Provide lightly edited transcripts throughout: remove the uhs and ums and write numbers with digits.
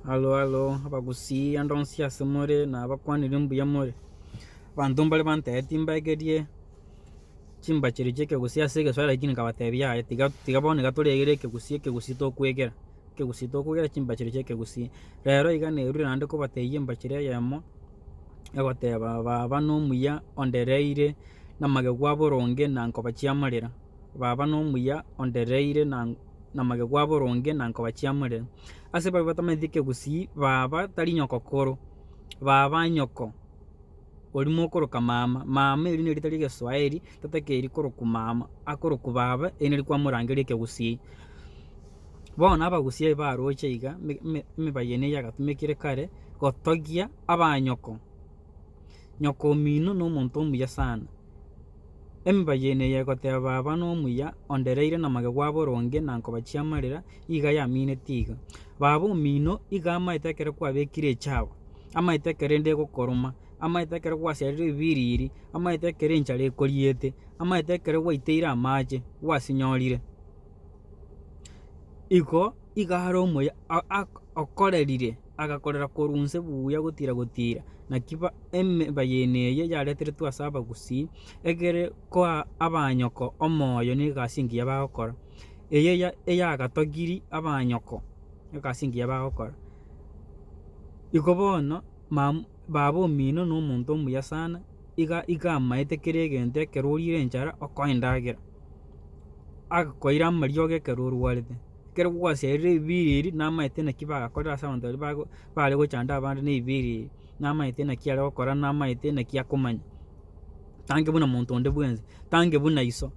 Halo abagusi andonsi asemore na abakwanire mbuya more bantu mbale bantete imbagerie Chimbachero chekegusi asege swala lakini kabatebya aya tiga bone gaturegere kegusi tokwegera Chimbachero chekegusi rero igane erure nande ko bateye mbachire yamo egoteba baba nomuya ondereire na magegu aboronge na ngoba chiamarera baba nomuya ondereire na magegu aboronge na ngoba chiamarera ase baba batamethike gusi baba tari nyoko koro baba nyoko olimo okoroka mama eri neri tari Geswahili tatakeri koroku mama akoroku baba eneri kwa murangerie kegusi bona abagusi baroche iga emibayene yagatumekire kare gotogia abanyoko nyoko mino no omonto omuya sana emibayene yegoteba baba nomuya ondereire na magegu aboronge na ngoba chiamarera iga yamine tiga baba omino iga amaetekere kwabekire echabo amaetekere nde gokoroma amaetekere gwaserire ebiriri amaetekere enchara ekoriete amaetekere gwaiteire amache gwasinyorire iko iga hare omoya okorerire agakorera korunse buya gotira nakiba emibayene eye yaretere twase abagusi egere ko abanyoko omoyo na egasi engiya bagokora eye eyagatogiri abanyoko egasi engiya bagokora iko bono baba omino na omonto omuya sana iga amaetekere egento ekero orire enchara okoa endagera agakoira amariogo ekero orwarete ekero gwaserire ebiriri namaete naki bagakorera ase abanto baria bare gochanda abande na ebiriri namaete naki are gokora namaete naki akomanya tange buna monto onde bwensi tange buna iso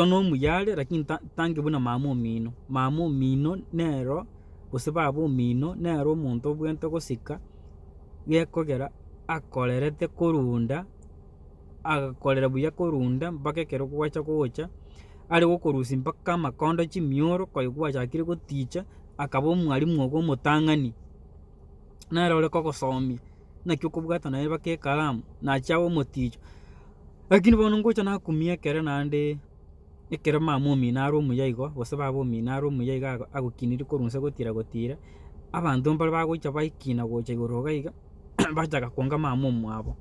na omuya are lakini tange buna mama omino nero gose baba omino nero omonto obwente gosika gekogera akorerete korunda agakorera buya korunda mpaka ekero gwacha gocha ari gokorusi mpaka amakondo chimioro koyo gwachakire goticha akaba omwarimu ogo omotang'ani nero ore kogosomia naki okobwata naye mpaka ekaramu nachiaba omoticho lakini bono ngocha nakumia ekero naende ekero mama omino are omuya igo gose baba omino are omuya iga agokinirie korunse gotira abanto mbare bagocha baikina gocha igoro iga iga bachaka kwonga mama omwabo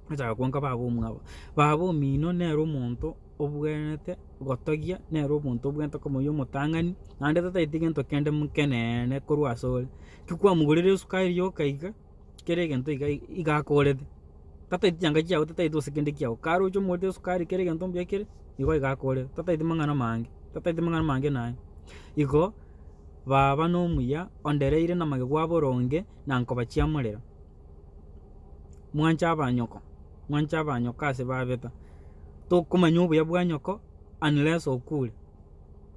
bachaka kwonga baba omwabo baba omino nero omonto obwenete gotogia nero omonto obwente komoyia omotang'ani naende tataeti gento kende mokenene korwa asore kikwamugorera esukari yoka iga kere egento iga akorete tataeti chianga chiago tataeti gose kende kiago karoche omorete esukari kere egento mbuya kere igo iga akorete tataeti mang'ana mange naye igo baba nomuya ondereire na magegu aboronge na ngoba chiamarera mwancha abanyoko ase babeta tokomanya obuya bwa nyoko unless okure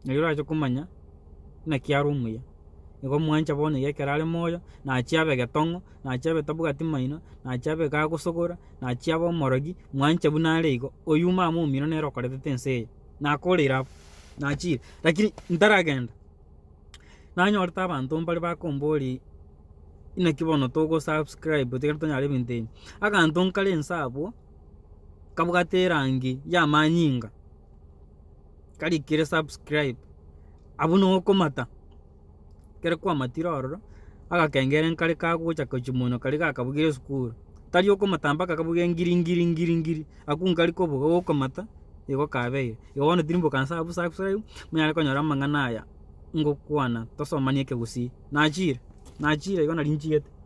nero orache komanya naki are omuya igo mwancha bono gekero are moyo nachiabe getong'o nachiabe tabwati maino nachiabe gagosogora nachiabe omorogi mwancha buna are igo oywo mama omino nero okoretete ense eye nakoreire abo nachire lakini ntaragenda nanyorete abanto mbare bakombori naki bono togosubscribe tigere tonyara ebinto ebi aganto nkare ense abwo kabwate erangi yamanyinga karikire subscribe abo nokomata kere kwamatire ororo agakengere nkare kagocha kochimono kari gakabugire esukuru tari okomata mpaka kabuge ngiri akunkari kobuga okomata igo kabeire igo bono tirimbo kansa abu subscribe munyare konyora amang'ana aya ngokwana tosomanie kegusi nachire igo nari nchiete.